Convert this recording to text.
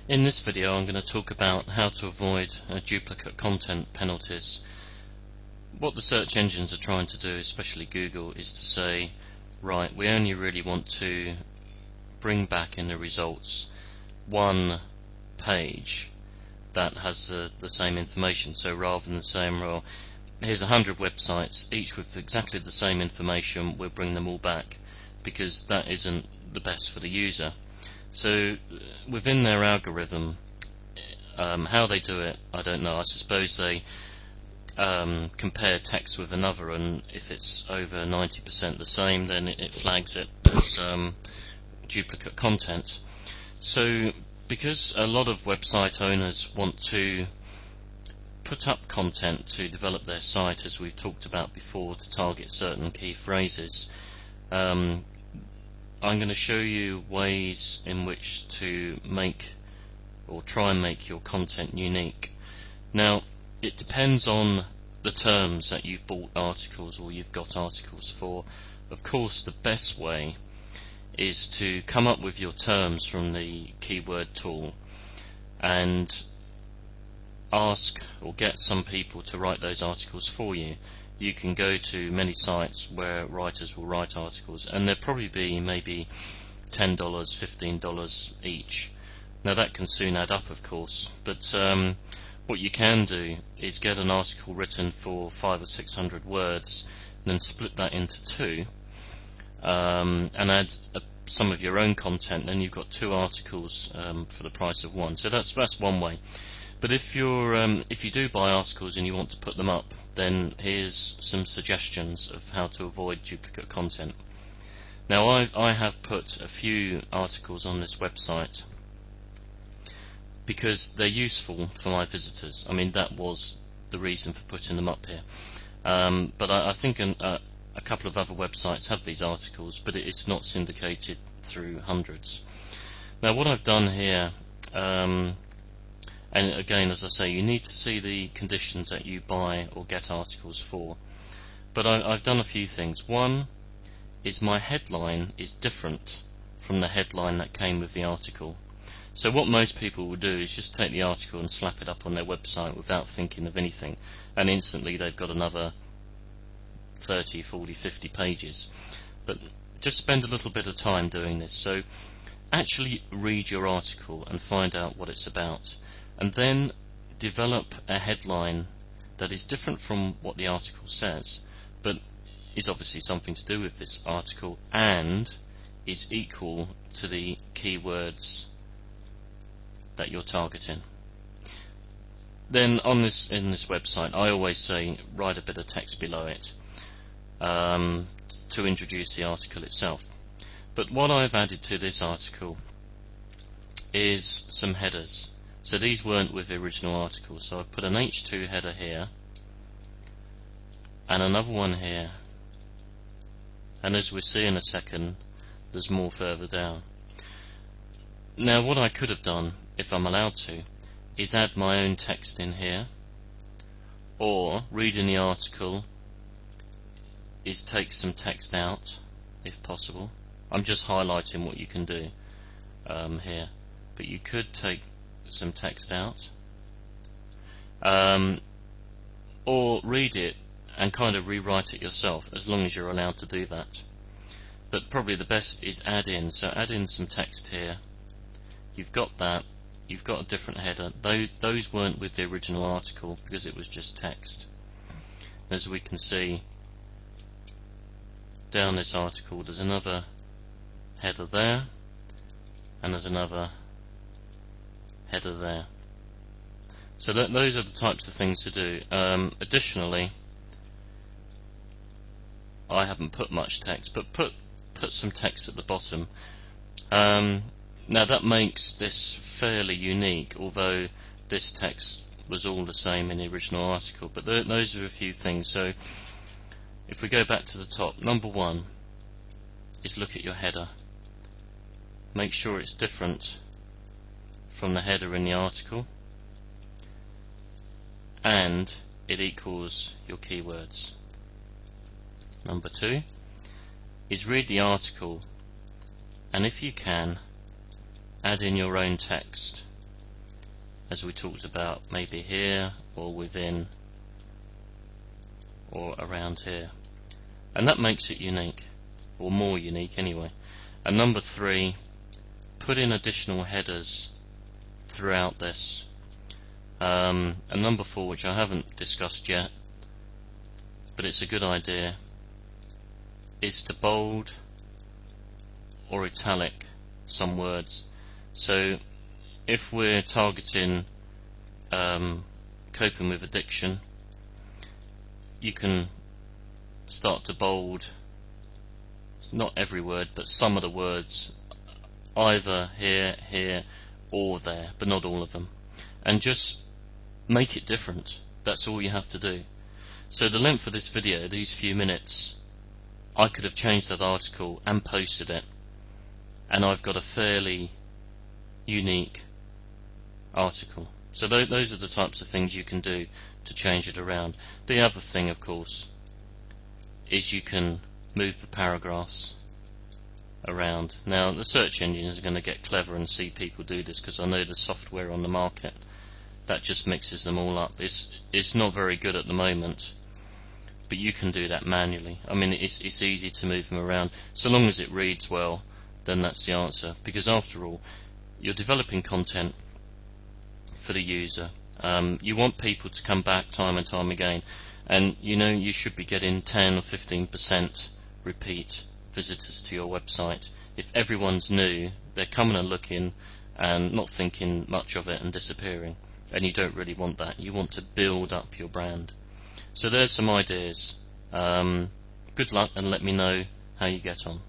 In this video I'm going to talk about how to avoid duplicate content penalties. What the search engines are trying to do, especially Google, is to say, right, we only really want to bring back in the results one page that has the same information. So rather than saying, well, here's 100 websites, each with exactly the same information, we'll bring them all back, because that isn't the best for the user. So within their algorithm, how they do it, I don't know. I suppose they compare text with another, and if it's over 90% the same, then it flags it as duplicate content. So because a lot of website owners want to put up content to develop their site, as we've talked about before, to target certain key phrases, I'm going to show you ways in which to make or try and make your content unique. Now, it depends on the terms that you've bought articles or you've got articles for. Of course, the best way is to come up with your terms from the keyword tool and ask or get some people to write those articles for you. You can go to many sites where writers will write articles, and there'll probably be maybe $10, $15 each. Now that can soon add up, of course, but what you can do is get an article written for 500 or 600 words, and then split that into two, and add some of your own content, and you've got two articles for the price of one. So that's one way. But if you do buy articles and you want to put them up, then here's some suggestions of how to avoid duplicate content. Now I have put a few articles on this website because they're useful for my visitors. I mean, that was the reason for putting them up here. But I think a couple of other websites have these articles, but it's not syndicated through hundreds. Now what I've done here, and again, as I say, you need to see the conditions that you buy or get articles for. But I've done a few things. One is my headline is different from the headline that came with the article. So what most people will do is just take the article and slap it up on their website without thinking of anything, and instantly they've got another 30, 40, 50 pages. But just spend a little bit of time doing this. So actually read your article and find out what it's about, and then develop a headline that is different from what the article says, but is obviously something to do with this article and is equal to the keywords that you're targeting. Then in this website, I always say write a bit of text below it to introduce the article itself. But what I've added to this article is some headers. So these weren't with the original article, so I've put an H2 header here and another one here, and as we'll see in a second, there's more further down. Now what I could have done, if I'm allowed to, is add my own text in here, or reading the article is take some text out if possible. I'm just highlighting what you can do here, but you could take some text out, or read it and kind of rewrite it yourself, as long as you're allowed to do that. But probably the best is add in. So add in some text here. You've got that. You've got a different header. Those weren't with the original article because it was just text. As we can see down this article, there's another header there, and there's another header there. So those are the types of things to do. Additionally, I haven't put much text, but put some text at the bottom. Now that makes this fairly unique, although this text was all the same in the original article. But those are a few things. So if we go back to the top, number one is look at your header. Make sure it's different from the header in the article, and it equals your keywords. Number two is read the article, and if you can, add in your own text as we talked about, maybe here or within or around here, and that makes it unique, or more unique anyway. And number 3, put in additional headers throughout this. And number 4, which I haven't discussed yet, but it's a good idea, is to bold or italic some words. So if we're targeting coping with addiction, you can start to bold not every word, but some of the words, either here, here, or there, but not all of them, and just make it different. That's all you have to do. So the length of this video, these few minutes, I could have changed that article and posted it, and I've got a fairly unique article. So those are the types of things you can do to change it around. The other thing, of course, is you can move the paragraphs around. Now the search engines are going to get clever and see people do this, because I know there's software on the market that just mixes them all up. It's not very good at the moment, but you can do that manually. I mean, it's easy to move them around. So long as it reads well, then that's the answer, because after all, you're developing content for the user. You want people to come back time and time again, and you should be getting 10 or 15% repeat visitors to your website. If everyone's new, they're coming and looking and not thinking much of it and disappearing, and you don't really want that. You want to build up your brand. So there's some ideas. Good luck, and let me know how you get on.